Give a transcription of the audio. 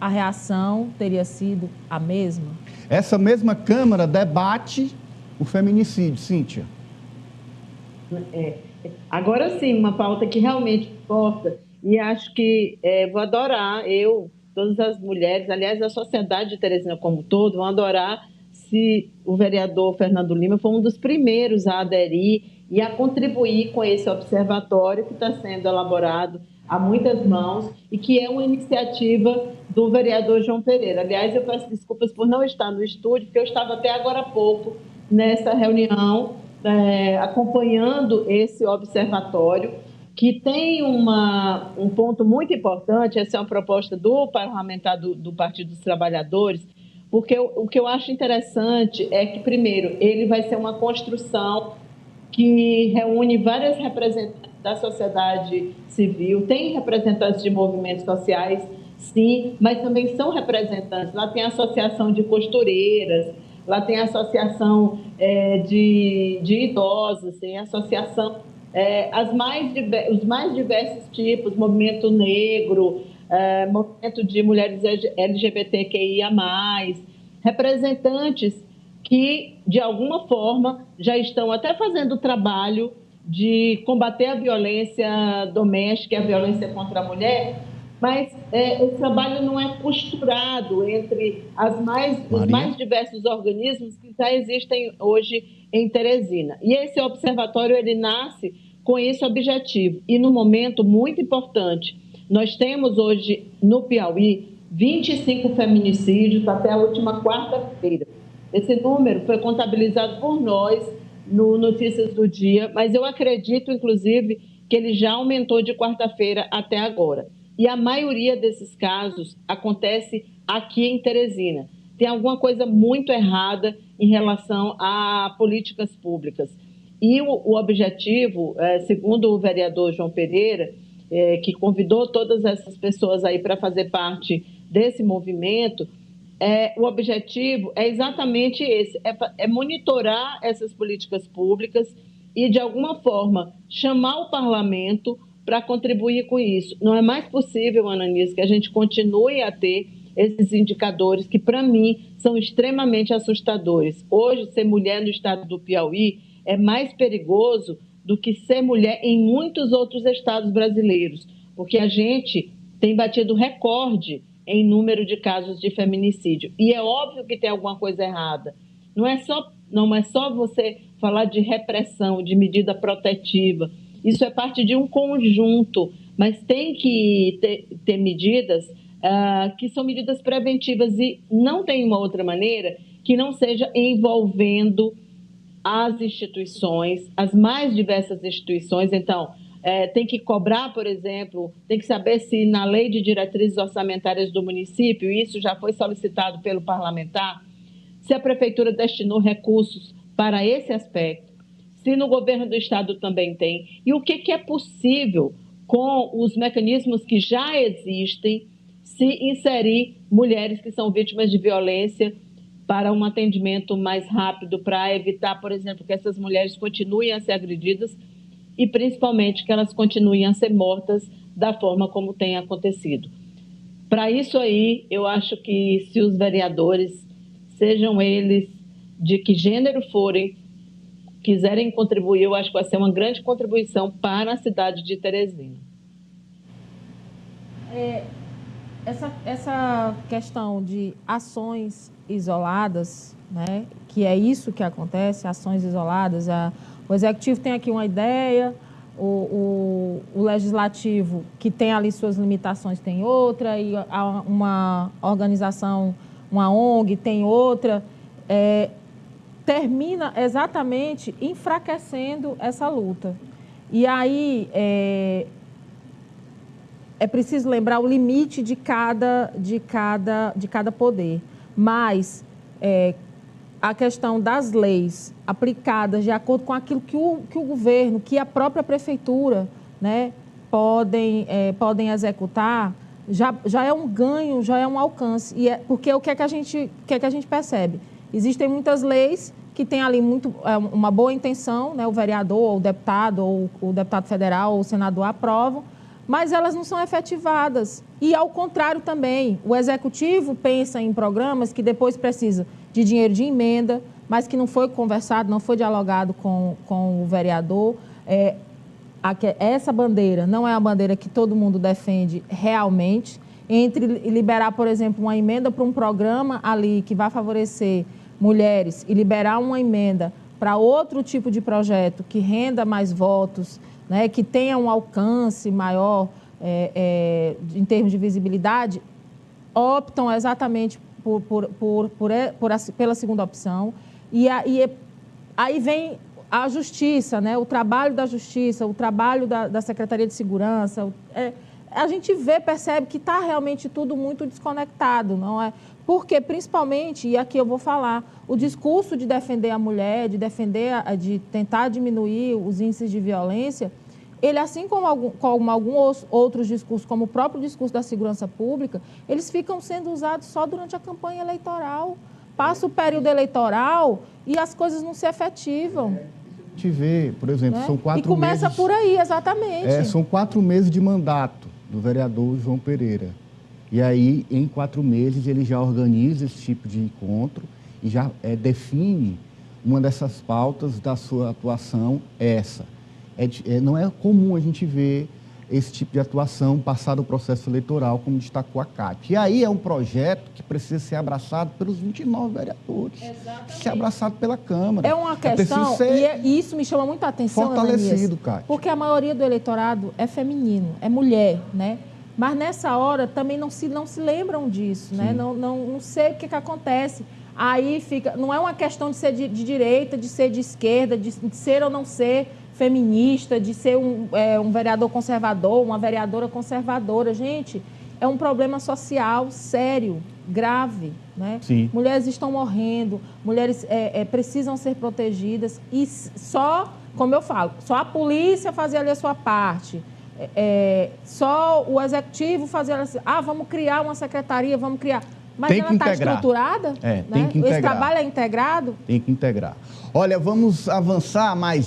a reação teria sido a mesma? Essa mesma Câmara debate o feminicídio, Cíntia. Agora sim, uma pauta que realmente importa, e acho que vou adorar, todas as mulheres, aliás, a sociedade de Teresina como um todo, vão adorar se o vereador Fernando Lima for um dos primeiros a aderir e a contribuir com esse observatório que está sendo elaborado a muitas mãos e que é uma iniciativa do vereador João Pereira. Aliás, eu peço desculpas por não estar no estúdio, porque eu estava até agora há pouco nessa reunião, acompanhando esse observatório, que tem um ponto muito importante. Essa é uma proposta do parlamentar do Partido dos Trabalhadores, porque o que eu acho interessante é que, primeiro, ele vai ser uma construção que reúne várias representantes da sociedade civil, tem representantes de movimentos sociais, sim, mas também são representantes. Lá tem a Associação de Costureiras, lá tem a Associação de Idosos, tem a Associação, os mais diversos tipos, Movimento Negro, Movimento de Mulheres LGBTQIA+, representantes que, de alguma forma, já estão até fazendo o trabalho de combater a violência doméstica e a violência contra a mulher, mas esse trabalho não é costurado entre os mais diversos organismos que já existem hoje em Teresina. E esse observatório, ele nasce com esse objetivo. E, num momento muito importante, nós temos hoje, no Piauí, 25 feminicídios até a última quarta-feira. Esse número foi contabilizado por nós no Notícias do Dia, mas eu acredito, inclusive, que ele já aumentou de quarta-feira até agora. E a maioria desses casos acontece aqui em Teresina. Tem alguma coisa muito errada em relação a políticas públicas. E o objetivo, segundo o vereador João Pereira, que convidou todas essas pessoas aí para fazer parte desse movimento, o objetivo é exatamente esse, é monitorar essas políticas públicas e, de alguma forma, chamar o parlamento para contribuir com isso. Não é mais possível, Ananias, que a gente continue a ter esses indicadores que, para mim, são extremamente assustadores. Hoje, ser mulher no estado do Piauí é mais perigoso do que ser mulher em muitos outros estados brasileiros, porque a gente tem batido recorde em número de casos de feminicídio. E é óbvio que tem alguma coisa errada. Não é só você falar de repressão, de medida protetiva. Isso é parte de um conjunto, mas tem que ter medidas que são medidas preventivas e não tem uma outra maneira que não seja envolvendo as instituições, as mais diversas instituições. Então, tem que cobrar, por exemplo, tem que saber se na lei de diretrizes orçamentárias do município, isso já foi solicitado pelo parlamentar, se a prefeitura destinou recursos para esse aspecto, se no governo do estado também tem, e o que é possível com os mecanismos que já existem, se inserir mulheres que são vítimas de violência para um atendimento mais rápido, para evitar, por exemplo, que essas mulheres continuem a ser agredidas e, principalmente, que elas continuem a ser mortas da forma como tem acontecido. Para isso aí, eu acho que se os vereadores, sejam eles de que gênero forem, quiserem contribuir, eu acho que vai ser uma grande contribuição para a cidade de Teresina. Essa questão de ações isoladas, né, que é isso que acontece, ações isoladas, o Executivo tem aqui uma ideia, o Legislativo, que tem ali suas limitações, tem outra, e uma organização, uma ONG, tem outra, termina exatamente enfraquecendo essa luta. E aí é preciso lembrar o limite de cada poder, mas a questão das leis aplicadas de acordo com aquilo que o governo, que a própria prefeitura, né, podem executar, já é um ganho, já é um alcance. Porque o que é que a gente percebe? Existem muitas leis que têm ali uma boa intenção, né, o vereador, ou o deputado federal, ou o senador aprovam, mas elas não são efetivadas. E ao contrário também, o executivo pensa em programas que depois precisa de dinheiro de emenda, mas que não foi conversado, não foi dialogado com o vereador. Essa bandeira não é a bandeira que todo mundo defende realmente. Entre liberar, por exemplo, uma emenda para um programa ali que vai favorecer mulheres e liberar uma emenda para outro tipo de projeto que renda mais votos, né, que tenha um alcance maior em termos de visibilidade, optam exatamente pela segunda opção. E aí vem a justiça, né, o trabalho da justiça, o trabalho da Secretaria de Segurança. A gente percebe que está realmente tudo muito desconectado, não é? Porque, principalmente, e aqui eu vou falar, o discurso de defender a mulher, de tentar diminuir os índices de violência, ele, assim como alguns outros discursos, como o próprio discurso da segurança pública, eles ficam sendo usados só durante a campanha eleitoral. Passa o período eleitoral e as coisas não se efetivam. A gente vê, por exemplo, né? São 4 meses... E começa por aí, exatamente. São 4 meses de mandato do vereador João Pereira. E aí, em 4 meses, ele já organiza esse tipo de encontro e já define uma dessas pautas da sua atuação, essa. Não é comum a gente ver esse tipo de atuação passar do processo eleitoral, como destacou a Cátia. E aí é um projeto que precisa ser abraçado pelos 29 vereadores. Exatamente. Ser abraçado pela Câmara. É uma questão, e isso me chama muita atenção, fortalecido, Cátia. Porque a maioria do eleitorado é feminino, é mulher, né? Mas nessa hora também não se lembram disso, né? Não sei o que acontece. Aí fica, não é uma questão de ser de direita, de ser de esquerda, de ser ou não ser feminista, de ser um vereador conservador, uma vereadora conservadora. Gente, é um problema social sério, grave, né? Sim. Mulheres estão morrendo, mulheres precisam ser protegidas e só, como eu falo, só a polícia fazer ali a sua parte. Só o executivo fazer assim, vamos criar uma secretaria, vamos criar. Mas ela está estruturada? Tem que integrar. Esse trabalho é integrado? Tem que integrar. Olha, vamos avançar mais.